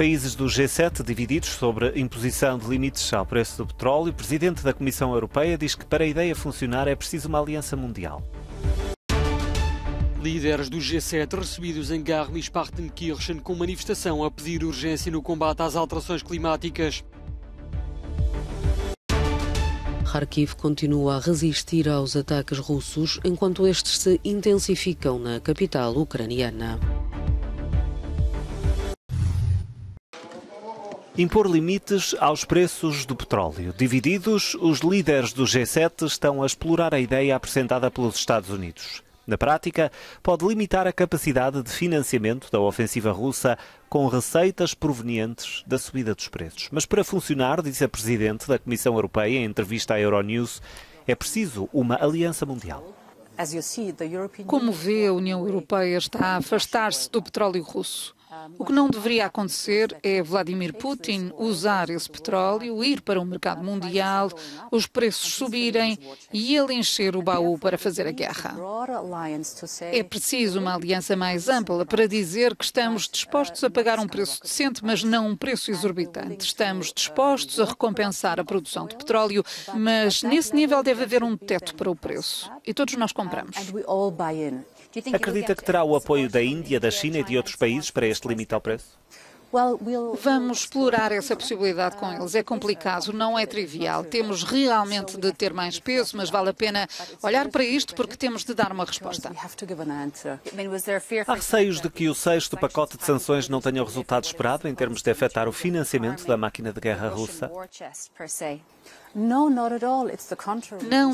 Países do G7 divididos sobre a imposição de limites ao preço do petróleo. O presidente da Comissão Europeia diz que para a ideia funcionar é preciso uma aliança mundial. Líderes do G7 recebidos em Garmisch-Partenkirchen com manifestação a pedir urgência no combate às alterações climáticas. Kharkiv continua a resistir aos ataques russos enquanto estes se intensificam na capital ucraniana. Impor limites aos preços do petróleo. Divididos, os líderes do G7 estão a explorar a ideia apresentada pelos Estados Unidos. Na prática, pode limitar a capacidade de financiamento da ofensiva russa com receitas provenientes da subida dos preços. Mas para funcionar, diz a Presidente da Comissão Europeia em entrevista à Euronews, é preciso uma aliança mundial. Como vê, a União Europeia está a afastar-se do petróleo russo. O que não deveria acontecer é Vladimir Putin usar esse petróleo, ir para o mercado mundial, os preços subirem e ele encher o baú para fazer a guerra. É preciso uma aliança mais ampla para dizer que estamos dispostos a pagar um preço decente, mas não um preço exorbitante. Estamos dispostos a recompensar a produção de petróleo, mas nesse nível deve haver um teto para o preço. E todos nós compramos. Acredita que terá o apoio da Índia, da China e de outros países para este limite ao preço? Vamos explorar essa possibilidade com eles. É complicado, não é trivial. Temos realmente de ter mais peso, mas vale a pena olhar para isto porque temos de dar uma resposta. Há receios de que o sexto pacote de sanções não tenha o resultado esperado em termos de afetar o financiamento da máquina de guerra russa? Não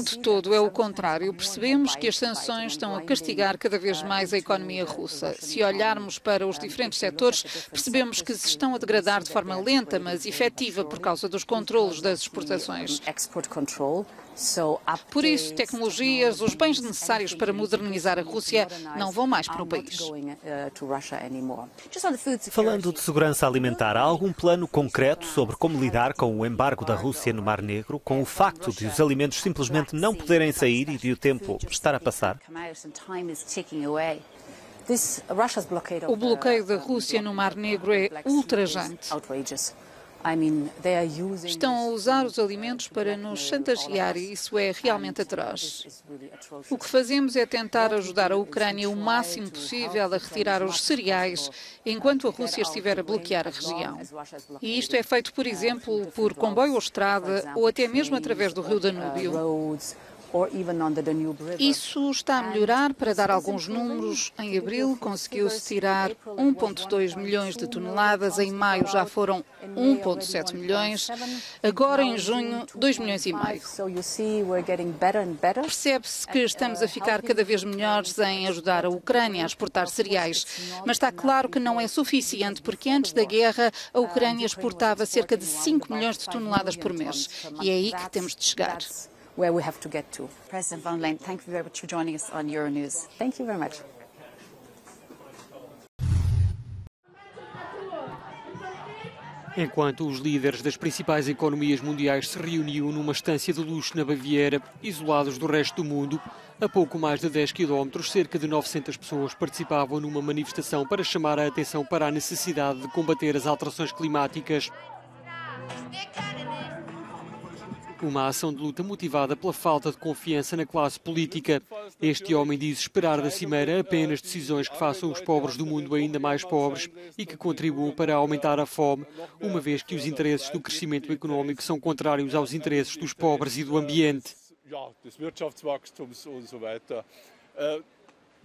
de todo, é o contrário. Percebemos que as sanções estão a castigar cada vez mais a economia russa. Se olharmos para os diferentes setores, percebemos que se estão a degradar de forma lenta, mas efetiva por causa dos controlos das exportações. Por isso, tecnologias, os bens necessários para modernizar a Rússia não vão mais para o país. Falando de segurança alimentar, há algum plano concreto sobre como lidar com o embargo da Rússia no Mar Negro, com o facto de os alimentos simplesmente não poderem sair e de o tempo estar a passar? O bloqueio da Rússia no Mar Negro é ultrajante. Estão a usar os alimentos para nos chantagear e isso é realmente atroz. O que fazemos é tentar ajudar a Ucrânia o máximo possível a retirar os cereais enquanto a Rússia estiver a bloquear a região. E isto é feito, por exemplo, por comboio ou estrada ou até mesmo através do rio Danúbio. Isso está a melhorar. Para dar alguns números, em abril conseguiu-se tirar 1,2 milhões de toneladas, em maio já foram 1,7 milhões, agora em junho 2 milhões e meio. Percebe-se que estamos a ficar cada vez melhores em ajudar a Ucrânia a exportar cereais, mas está claro que não é suficiente porque antes da guerra a Ucrânia exportava cerca de 5 milhões de toneladas por mês e é aí que temos de chegar. Where we have to get to. President von der Leyen, thank you very much for joining us on Euronews. Thank you very much. Enquanto os líderes das principais economias mundiais se reuniam numa estância de luxo na Baviera, isolados do resto do mundo, a pouco mais de 10 quilómetros, cerca de 900 pessoas participavam numa manifestação para chamar a atenção para a necessidade de combater as alterações climáticas. Uma ação de luta motivada pela falta de confiança na classe política. Este homem diz esperar da cimeira apenas decisões que façam os pobres do mundo ainda mais pobres e que contribuam para aumentar a fome, uma vez que os interesses do crescimento económico são contrários aos interesses dos pobres e do ambiente.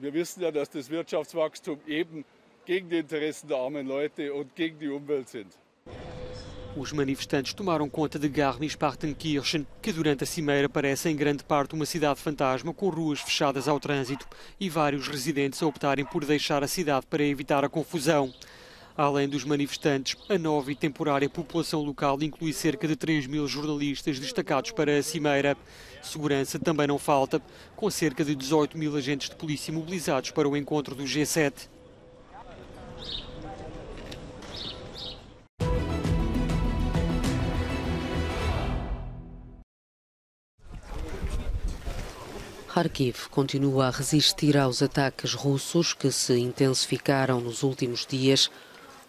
Wir wissen ja, dass das Wirtschaftswachstum eben gegen die Interessen der armen Leute und gegen die Umwelt sind. Os manifestantes tomaram conta de Garmisch-Partenkirchen, que durante a cimeira parece em grande parte uma cidade fantasma com ruas fechadas ao trânsito e vários residentes a optarem por deixar a cidade para evitar a confusão. Além dos manifestantes, a nova e temporária população local inclui cerca de 3.000 jornalistas destacados para a cimeira. Segurança também não falta, com cerca de 18.000 agentes de polícia mobilizados para o encontro do G7. Kharkiv continua a resistir aos ataques russos que se intensificaram nos últimos dias.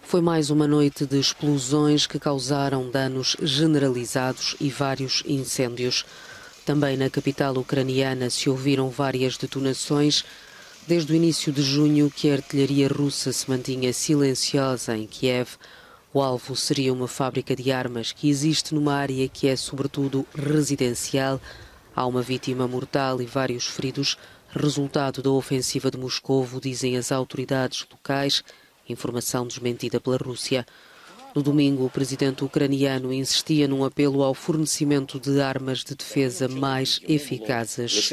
Foi mais uma noite de explosões que causaram danos generalizados e vários incêndios. Também na capital ucraniana se ouviram várias detonações. Desde o início de junho que a artilharia russa se mantinha silenciosa em Kiev. O alvo seria uma fábrica de armas que existe numa área que é sobretudo residencial. Há uma vítima mortal e vários feridos, resultado da ofensiva de Moscovo, dizem as autoridades locais, informação desmentida pela Rússia. No domingo, o presidente ucraniano insistia num apelo ao fornecimento de armas de defesa mais eficazes.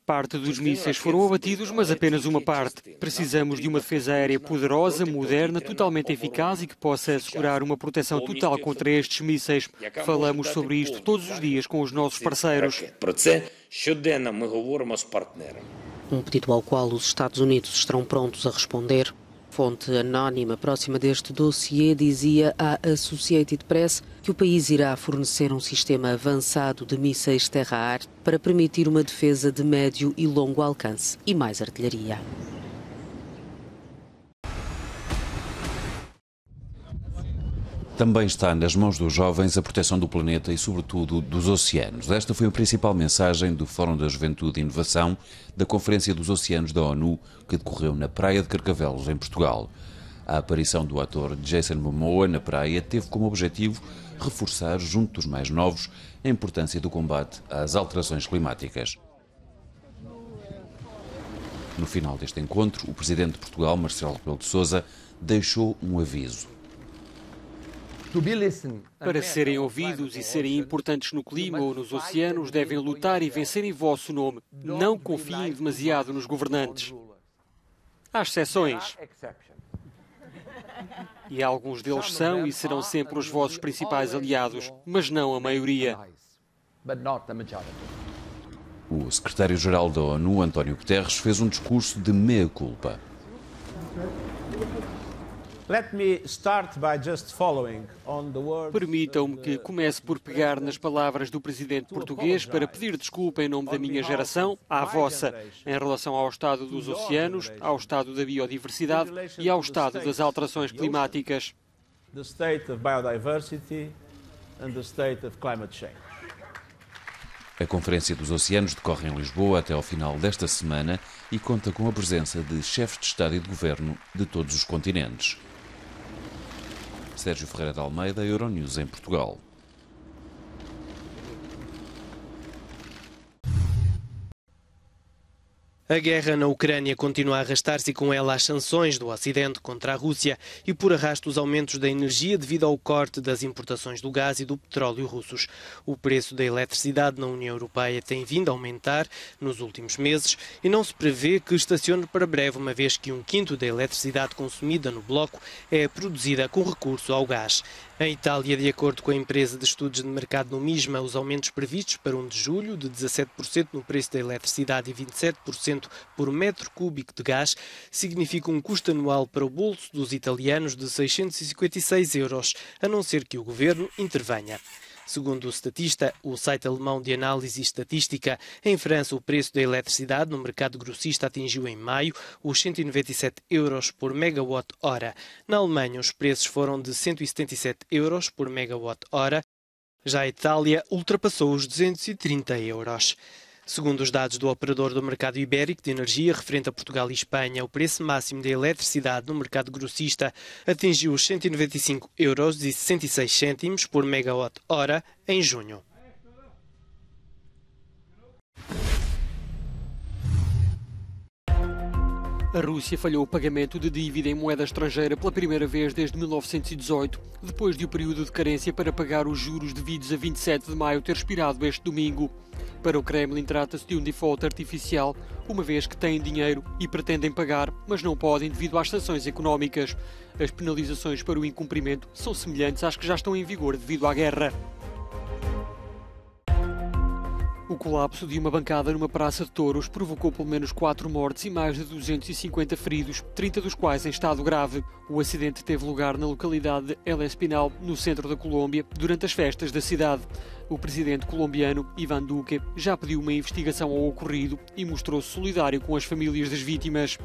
Parte dos mísseis foram abatidos, mas apenas uma parte. Precisamos de uma defesa aérea poderosa, moderna, totalmente eficaz e que possa assegurar uma proteção total contra estes mísseis. Falamos sobre isto todos os dias com os nossos parceiros. Um pedido ao qual os Estados Unidos estarão prontos a responder. Fonte anónima próxima deste dossiê dizia à Associated Press que o país irá fornecer um sistema avançado de mísseis terra-ar para permitir uma defesa de médio e longo alcance e mais artilharia. Também está nas mãos dos jovens a proteção do planeta e, sobretudo, dos oceanos. Esta foi a principal mensagem do Fórum da Juventude e Inovação da Conferência dos Oceanos da ONU, que decorreu na Praia de Carcavelos, em Portugal. A aparição do ator Jason Momoa na praia teve como objetivo reforçar, junto dos mais novos, a importância do combate às alterações climáticas. No final deste encontro, o presidente de Portugal, Marcelo Rebelo de Sousa, deixou um aviso. Para serem ouvidos e serem importantes no clima ou nos oceanos, devem lutar e vencer em vosso nome. Não confiem demasiado nos governantes. Há exceções. E alguns deles são e serão sempre os vossos principais aliados, mas não a maioria. O secretário-geral da ONU, António Guterres, fez um discurso de meia-culpa. Permitam-me que comece por pegar nas palavras do presidente português para pedir desculpa em nome da minha geração, à vossa, em relação ao estado dos oceanos, ao estado da biodiversidade e ao estado das alterações climáticas. A Conferência dos Oceanos decorre em Lisboa até ao final desta semana e conta com a presença de chefes de Estado e de Governo de todos os continentes. Sérgio Ferreira de Almeida, Euronews em Portugal. A guerra na Ucrânia continua a arrastar-se e com ela as sanções do Ocidente contra a Rússia e por arrasto os aumentos da energia devido ao corte das importações do gás e do petróleo russos. O preço da eletricidade na União Europeia tem vindo a aumentar nos últimos meses e não se prevê que estacione para breve, uma vez que 1/5 da eletricidade consumida no bloco é produzida com recurso ao gás. Em Itália, de acordo com a empresa de estudos de mercado Numisma, os aumentos previstos para 1 de julho, de 17% no preço da eletricidade e 27% por metro cúbico de gás, significam um custo anual para o bolso dos italianos de 656 €, a não ser que o governo intervenha. Segundo o Statista, o site alemão de análise estatística, em França o preço da eletricidade no mercado grossista atingiu em maio os 197 € por megawatt-hora. Na Alemanha os preços foram de 177 € por megawatt-hora. Já a Itália ultrapassou os 230 €. Segundo os dados do operador do mercado ibérico de energia, referente a Portugal e Espanha, o preço máximo da eletricidade no mercado grossista atingiu os 195,66 € por megawatt-hora em junho. A Rússia falhou o pagamento de dívida em moeda estrangeira pela primeira vez desde 1918, depois de o período de carência para pagar os juros devidos a 27 de maio ter expirado este domingo. Para o Kremlin trata-se de um default artificial, uma vez que têm dinheiro e pretendem pagar, mas não podem devido às sanções económicas. As penalizações para o incumprimento são semelhantes às que já estão em vigor devido à guerra. O colapso de uma bancada numa praça de touros provocou pelo menos 4 mortes e mais de 250 feridos, 30 dos quais em estado grave. O acidente teve lugar na localidade de El Espinal, no centro da Colômbia, durante as festas da cidade. O presidente colombiano, Iván Duque, já pediu uma investigação ao ocorrido e mostrou-se solidário com as famílias das vítimas.